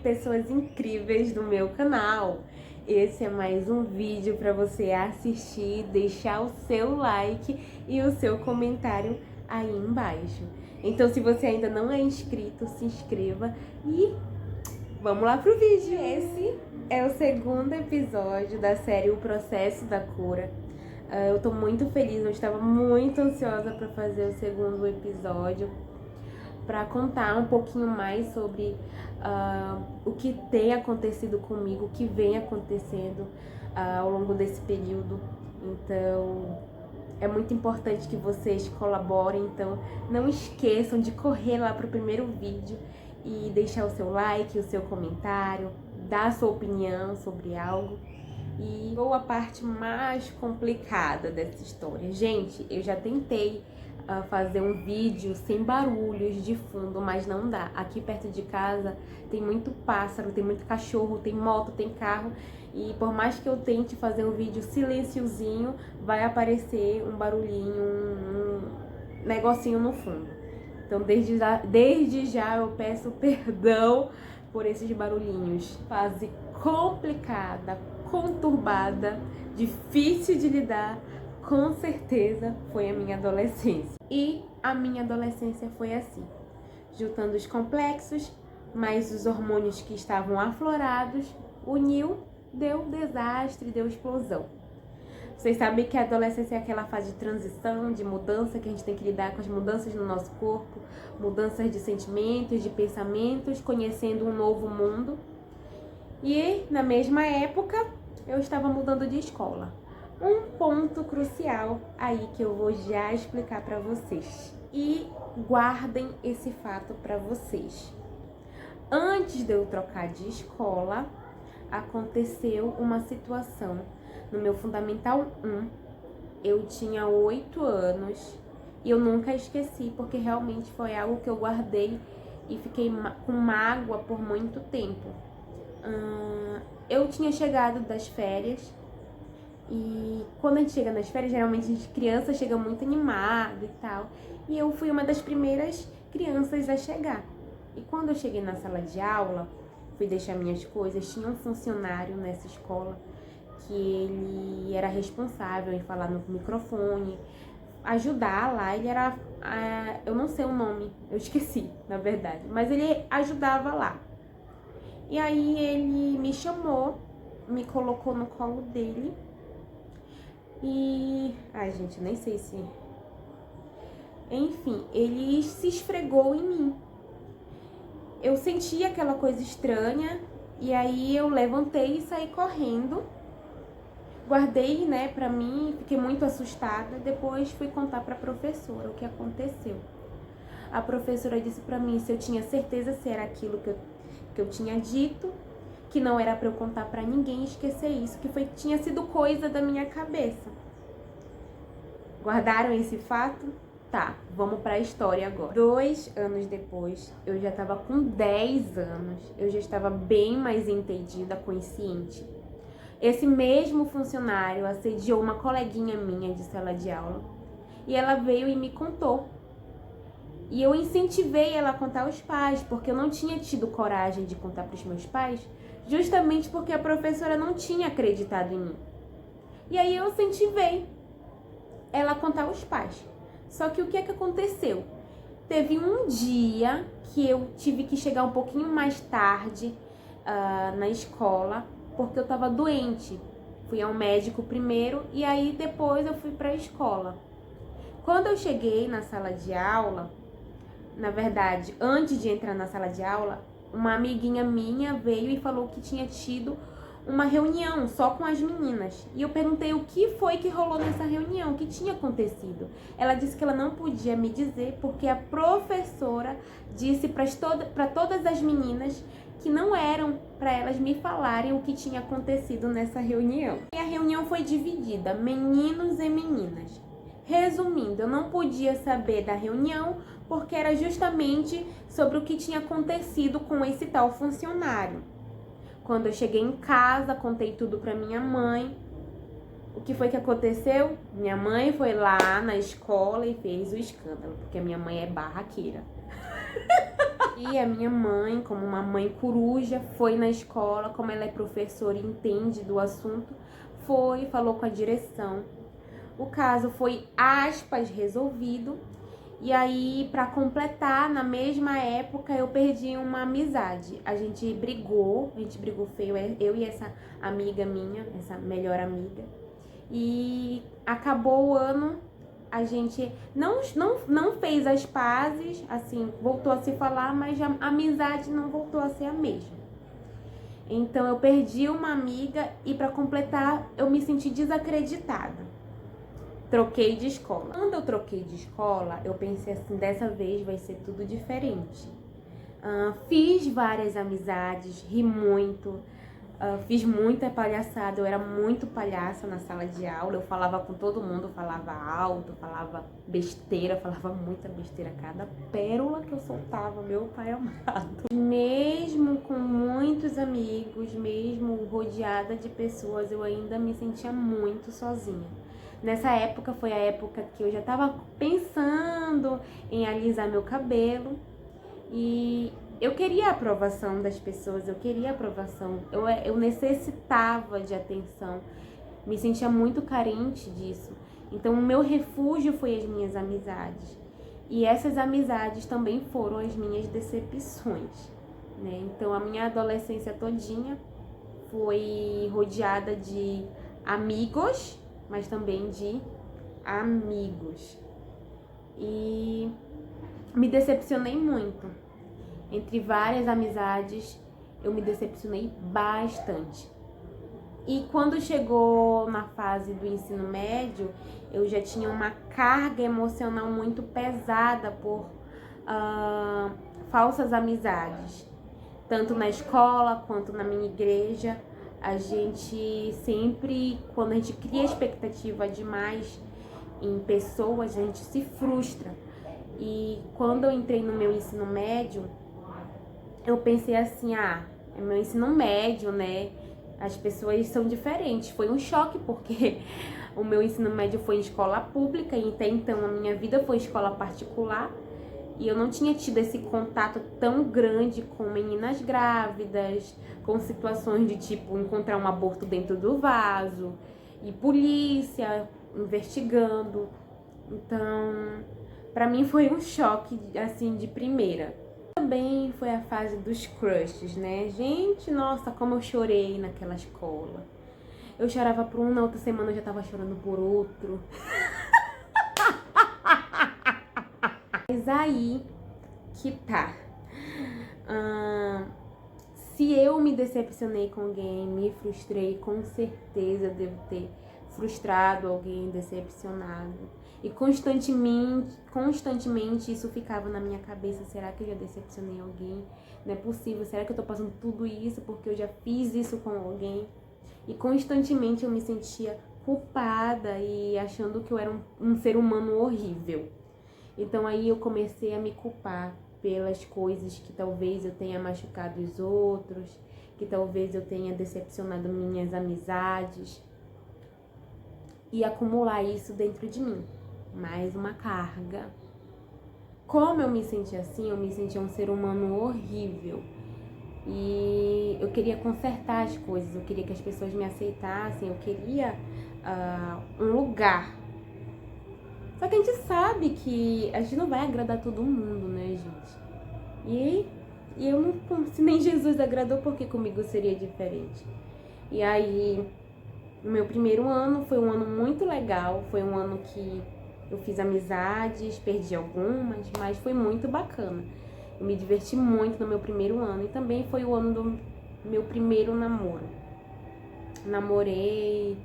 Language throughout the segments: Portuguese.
pessoas incríveis do meu canal! Esse é mais um vídeo para você assistir, deixar o seu like e o seu comentário aí embaixo. Então, se você ainda não é inscrito, se inscreva e vamos lá pro vídeo! Esse é o segundo episódio da série O Processo da Cura. Eu tô muito feliz, eu estava muito ansiosa para fazer o segundo episódio, para contar um pouquinho mais sobre o que tem acontecido comigo, o que vem acontecendo ao longo desse período. Então, é muito importante que vocês colaborem, então não esqueçam de correr lá pro primeiro vídeo e deixar o seu like, o seu comentário, dar a sua opinião sobre algo. E ou a parte mais complicada dessa história. Gente, eu já tentei fazer um vídeo sem barulhos de fundo, mas não dá. Aqui perto de casa tem muito pássaro, tem muito cachorro, tem moto, tem carro. E por mais que eu tente fazer um vídeo silenciosinho, vai aparecer um barulhinho, um negocinho no fundo. Então desde já eu peço perdão por esses barulhinhos. Fase complicada, conturbada, difícil de lidar, com certeza foi a minha adolescência. E a minha adolescência foi assim, juntando os complexos, mais os hormônios que estavam aflorados, uniu, deu desastre, deu explosão. Vocês sabem que a adolescência é aquela fase de transição, de mudança, que a gente tem que lidar com as mudanças no nosso corpo, mudanças de sentimentos, de pensamentos, conhecendo um novo mundo. E na mesma época eu estava mudando de escola. Um ponto crucial aí que eu vou já explicar para vocês. E guardem esse fato para vocês. Antes de eu trocar de escola, aconteceu uma situação. No meu Fundamental 1, eu tinha 8 anos e eu nunca esqueci, porque realmente foi algo que eu guardei e fiquei com mágoa por muito tempo. Eu tinha chegado das férias e quando a gente chega nas férias, geralmente a gente criança chega muito animada e tal. E eu fui uma das primeiras crianças a chegar. E quando eu cheguei na sala de aula, fui deixar minhas coisas, tinha um funcionário nessa escola que ele era responsável em falar no microfone, ajudar lá. Ele era, eu não sei o nome, eu esqueci, na verdade, mas ele ajudava lá. E aí ele me chamou, me colocou no colo dele e... ai, gente, nem sei se... enfim, ele se esfregou em mim. Eu senti aquela coisa estranha e aí eu levantei e saí correndo. Guardei, né, pra mim, fiquei muito assustada. Depois fui contar pra professora o que aconteceu. A professora disse pra mim se eu tinha certeza se era aquilo que eu tinha dito, que não era pra eu contar pra ninguém, esquecer isso, que tinha sido coisa da minha cabeça. Guardaram esse fato? Tá, vamos pra história agora. 2 anos depois, eu já tava com 10 anos, eu já estava bem mais entendida, consciente. Esse mesmo funcionário assediou uma coleguinha minha de sala de aula e ela veio e me contou. E eu incentivei ela a contar aos pais, porque eu não tinha tido coragem de contar para os meus pais, justamente porque a professora não tinha acreditado em mim. E aí eu incentivei ela a contar aos pais. Só que o que é que aconteceu? Teve um dia que eu tive que chegar um pouquinho mais tarde na escola, porque eu tava doente. Fui ao médico primeiro e aí depois eu fui para a escola. Quando eu cheguei na sala de aula, na verdade, antes de entrar na sala de aula, uma amiguinha minha veio e falou que tinha tido uma reunião só com as meninas. E eu perguntei o que foi que rolou nessa reunião, o que tinha acontecido. Ela disse que ela não podia me dizer porque a professora disse para todas as meninas que não eram para elas me falarem o que tinha acontecido nessa reunião. E a reunião foi dividida, meninos e meninas. Resumindo, eu não podia saber da reunião porque era justamente sobre o que tinha acontecido com esse tal funcionário. Quando eu cheguei em casa, contei tudo para minha mãe. O que foi que aconteceu? Minha mãe foi lá na escola e fez o escândalo, porque minha mãe é barraqueira. E a minha mãe, como uma mãe coruja, foi na escola, como ela é professora e entende do assunto, foi, falou com a direção. O caso foi, aspas, resolvido. E aí, pra completar, na mesma época, eu perdi uma amizade. A gente brigou feio, eu e essa amiga minha, essa melhor amiga. E acabou o ano, a gente não fez as pazes, assim, voltou a se falar, mas a amizade não voltou a ser a mesma. Então eu perdi uma amiga e pra completar, eu me senti desacreditada. Troquei de escola. Quando eu troquei de escola, eu pensei assim, dessa vez vai ser tudo diferente. Fiz várias amizades, ri muito, fiz muita palhaçada, eu era muito palhaça na sala de aula, eu falava com todo mundo, falava alto, falava besteira, falava muita besteira, cada pérola que eu soltava, meu pai amado. Mesmo com muitos amigos, mesmo rodeada de pessoas, eu ainda me sentia muito sozinha. Nessa época foi a época que eu já estava pensando em alisar meu cabelo e eu queria a aprovação das pessoas, eu queria a aprovação, eu necessitava de atenção, me sentia muito carente disso. Então o meu refúgio foi as minhas amizades e essas amizades também foram as minhas decepções, né? Então a minha adolescência todinha foi rodeada de amigos, mas também de amigos. E me decepcionei muito. Entre várias amizades, eu me decepcionei bastante. E quando chegou na fase do ensino médio, eu já tinha uma carga emocional muito pesada por falsas amizades. Tanto na escola quanto na minha igreja. A gente sempre, quando a gente cria expectativa demais em pessoas, a gente se frustra. E quando eu entrei no meu ensino médio, eu pensei assim, é meu ensino médio, né? As pessoas são diferentes. Foi um choque, porque o meu ensino médio foi em escola pública, e até então a minha vida foi escola particular. E eu não tinha tido esse contato tão grande com meninas grávidas, com situações de tipo encontrar um aborto dentro do vaso e polícia investigando. Então, pra mim foi um choque assim de primeira. Também foi a fase dos crushes, né? Gente, nossa, como eu chorei naquela escola. Eu chorava por um, na outra semana eu já tava chorando por outro. Mas aí que tá. Se eu me decepcionei com alguém, me frustrei, com certeza devo ter frustrado alguém, decepcionado. E constantemente isso ficava na minha cabeça. Será que eu já decepcionei alguém? Não é possível. Será que eu tô passando tudo isso porque eu já fiz isso com alguém? E constantemente eu me sentia culpada e achando que eu era um ser humano horrível. Então aí eu comecei a me culpar pelas coisas que talvez eu tenha machucado os outros, que talvez eu tenha decepcionado minhas amizades, e acumular isso dentro de mim. Mais uma carga. Como eu me sentia assim, eu me sentia um ser humano horrível. E eu queria consertar as coisas, eu queria que as pessoas me aceitassem, eu queria um lugar. Só que a gente sabe que a gente não vai agradar todo mundo, né, gente? E eu não, se nem Jesus agradou, por que comigo seria diferente? E aí, o meu primeiro ano foi um ano muito legal, foi um ano que eu fiz amizades, perdi algumas, mas foi muito bacana. Eu me diverti muito no meu primeiro ano e também foi o ano do meu primeiro namoro. Namorei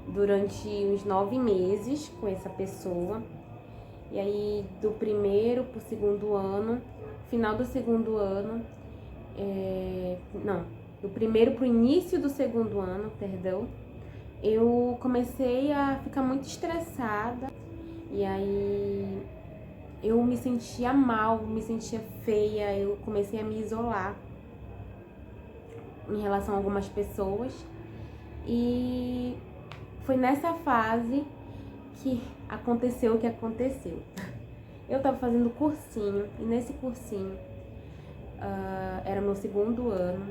durante uns 9 meses com essa pessoa. E aí, do primeiro pro segundo ano, final do segundo ano, do primeiro pro início do segundo ano, perdão, eu comecei a ficar muito estressada. E aí, eu me sentia mal, me sentia feia, eu comecei a me isolar em relação a algumas pessoas. E foi nessa fase que aconteceu o que aconteceu. Eu tava fazendo cursinho, e nesse cursinho, era meu segundo ano,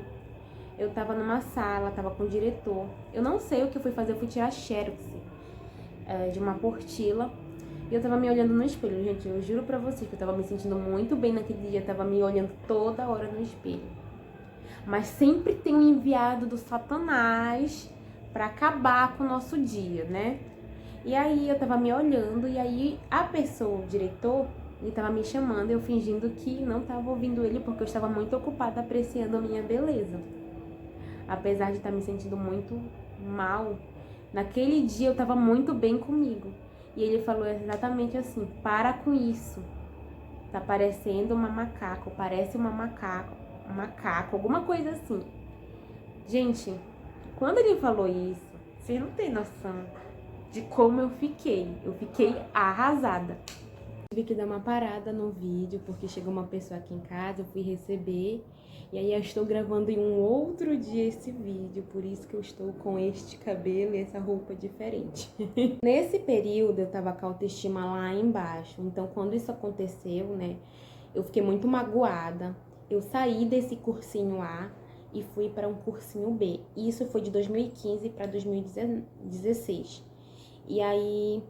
eu tava numa sala, tava com o diretor. Eu não sei o que eu fui fazer, eu fui tirar xerox de uma apostila. E eu tava me olhando no espelho, gente, eu juro pra vocês que eu tava me sentindo muito bem naquele dia, eu tava me olhando toda hora no espelho. Mas sempre tem um enviado do Satanás pra acabar com o nosso dia, né? E aí eu tava me olhando, e aí a pessoa, o diretor, ele tava me chamando, eu fingindo que não tava ouvindo ele, porque eu estava muito ocupada apreciando a minha beleza. Apesar de estar me sentindo muito mal, naquele dia eu tava muito bem comigo. E ele falou exatamente assim: para com isso. Tá parecendo uma macaco, parece uma macaco, alguma coisa assim. Gente, quando ele falou isso, vocês não têm noção de como eu fiquei. Eu fiquei arrasada. Tive que dar uma parada no vídeo, porque chegou uma pessoa aqui em casa, eu fui receber. E aí eu estou gravando em um outro dia esse vídeo, por isso que eu estou com este cabelo e essa roupa diferente. Nesse período eu tava com a autoestima lá embaixo, então quando isso aconteceu, né, eu fiquei muito magoada. Eu saí desse cursinho A e fui para um cursinho B. Isso foi de 2015 para 2016. E aí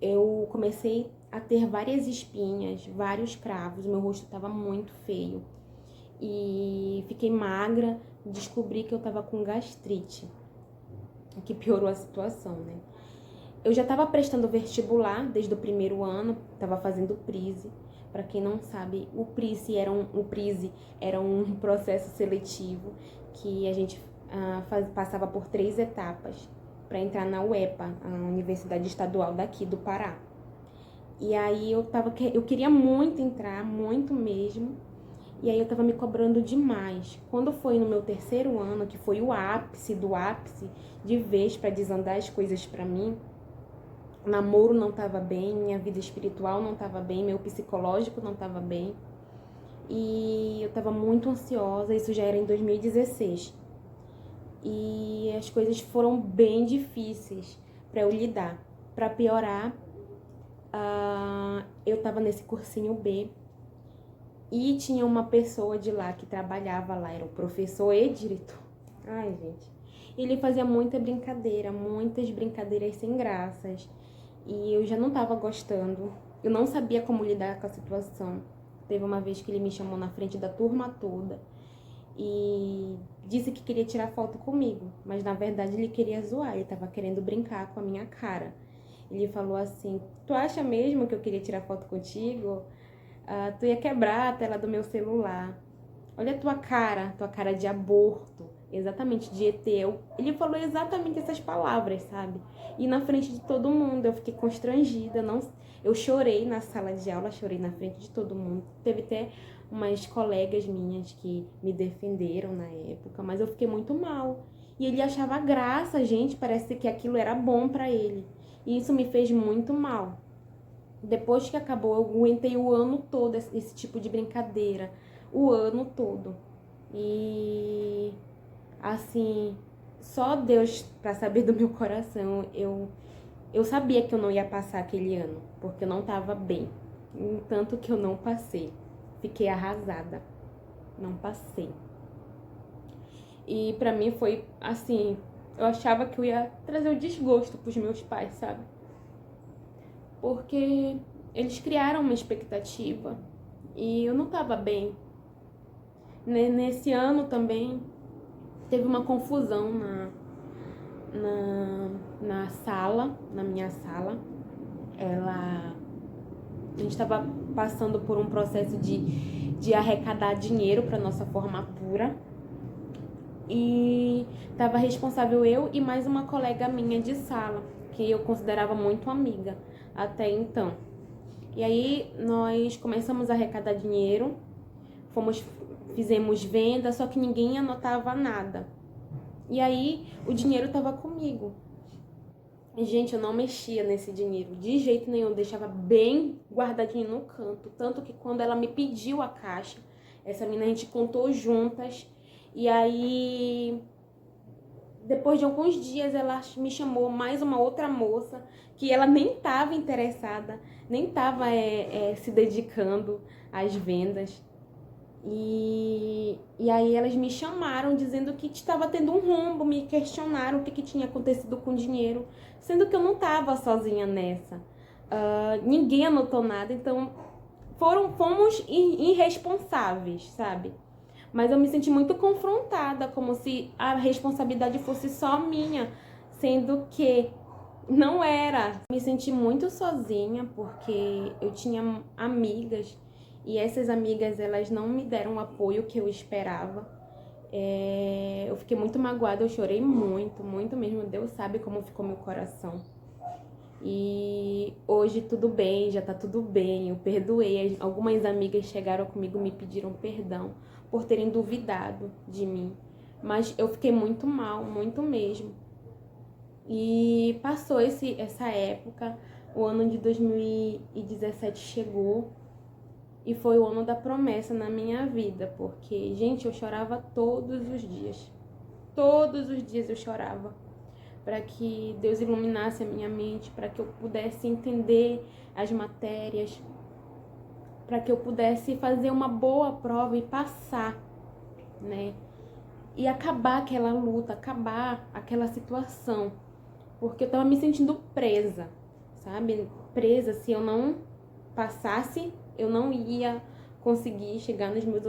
eu comecei a ter várias espinhas, vários cravos, meu rosto tava muito feio. E fiquei magra, descobri que eu tava com gastrite, o que piorou a situação, né? Eu já tava prestando vestibular desde o primeiro ano, tava fazendo PRISE. Para quem não sabe, o PRISE era um processo seletivo que a gente passava por 3 etapas para entrar na UEPA, a Universidade Estadual daqui do Pará. E aí eu queria muito entrar, muito mesmo. E aí eu tava me cobrando demais. Quando foi no meu terceiro ano, que foi o ápice do ápice, de vez para desandar as coisas para mim, o namoro não tava bem, minha vida espiritual não tava bem, meu psicológico não tava bem. E eu tava muito ansiosa, isso já era em 2016. E as coisas foram bem difíceis para eu lidar. Para piorar, eu tava nesse cursinho B e tinha uma pessoa de lá que trabalhava lá, era o professor e diretor. Ai, gente. Ele fazia muitas brincadeiras sem graças. E eu já não tava gostando. Eu não sabia como lidar com a situação. Teve uma vez que ele me chamou na frente da turma toda e disse que queria tirar foto comigo, mas na verdade ele queria zoar, ele tava querendo brincar com a minha cara. Ele falou assim: tu acha mesmo que eu queria tirar foto contigo? Tu ia quebrar a tela do meu celular. Olha a tua cara de aborto, exatamente, de ET. Ele falou exatamente essas palavras, sabe? E na frente de todo mundo, eu fiquei constrangida, eu chorei na sala de aula, chorei na frente de todo mundo. Teve até umas colegas minhas que me defenderam na época, mas eu fiquei muito mal. E ele achava graça, gente, parece que aquilo era bom pra ele. E isso me fez muito mal. Depois que acabou, eu aguentei o ano todo esse tipo de brincadeira. O ano todo. E assim, só Deus pra saber do meu coração. Eu sabia que eu não ia passar aquele ano, porque eu não tava bem. Tanto que eu não passei. Fiquei arrasada. Não passei. E pra mim foi assim, eu achava que eu ia trazer o desgosto pros meus pais, sabe? Porque eles criaram uma expectativa e eu não tava bem. Nesse ano também teve uma confusão na sala, na minha sala. A gente estava passando por um processo de arrecadar dinheiro para nossa formatura. E estava responsável eu e mais uma colega minha de sala, que eu considerava muito amiga até então. E aí nós começamos a arrecadar dinheiro, fizemos venda, só que ninguém anotava nada. E aí o dinheiro estava comigo. E, gente, eu não mexia nesse dinheiro de jeito nenhum, eu deixava bem guardadinho no canto. Tanto que quando ela me pediu a caixa, essa menina a gente contou juntas. E aí depois de alguns dias, ela me chamou mais uma outra moça, que ela nem estava interessada, nem estava se dedicando às vendas. E aí elas me chamaram dizendo que estava tendo um rombo, me questionaram o que tinha acontecido com o dinheiro, sendo que eu não estava sozinha nessa. Ninguém anotou nada, então fomos irresponsáveis, sabe? Mas eu me senti muito confrontada, como se a responsabilidade fosse só minha, sendo que não era. Me senti muito sozinha porque eu tinha amigas e essas amigas elas não me deram o apoio que eu esperava. Eu fiquei muito magoada, eu chorei muito, muito mesmo. Deus sabe como ficou meu coração. E hoje tudo bem, já tá tudo bem, eu perdoei. Algumas amigas chegaram comigo e me pediram perdão por terem duvidado de mim. Mas eu fiquei muito mal, muito mesmo. E passou essa época, o ano de 2017 chegou e foi o ano da promessa na minha vida, porque, gente, eu chorava todos os dias. Todos os dias eu chorava para que Deus iluminasse a minha mente, para que eu pudesse entender as matérias, para que eu pudesse fazer uma boa prova e passar, né? E acabar aquela luta, acabar aquela situação, porque eu tava me sentindo presa, sabe? Presa, se eu não passasse, eu não ia conseguir chegar nos meus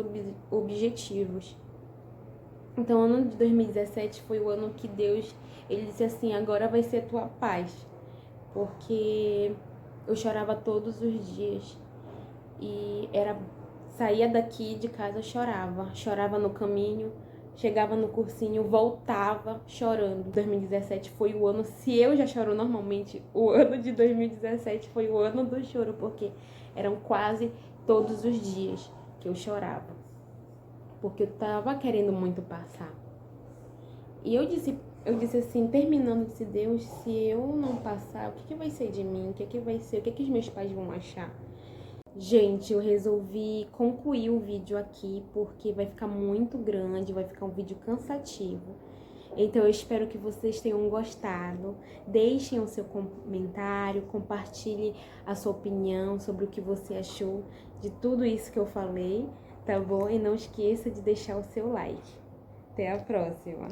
objetivos. Então, o ano de 2017 foi o ano que Deus, ele disse assim, agora vai ser a tua paz. Porque eu chorava todos os dias. E saía daqui de casa, chorava no caminho, chegava no cursinho, voltava chorando. 2017 foi o ano, se eu já choro normalmente, o ano de 2017 foi o ano do choro, porque eram quase todos os dias que eu chorava. Porque eu tava querendo muito passar. E eu disse assim, terminando, disse, Deus, se eu não passar, o que vai ser de mim? O que vai ser? O que os meus pais vão achar? Gente, eu resolvi concluir o vídeo aqui, porque vai ficar muito grande, vai ficar um vídeo cansativo. Então eu espero que vocês tenham gostado. Deixem o seu comentário, compartilhe a sua opinião sobre o que você achou de tudo isso que eu falei, tá bom? E não esqueça de deixar o seu like. Até a próxima!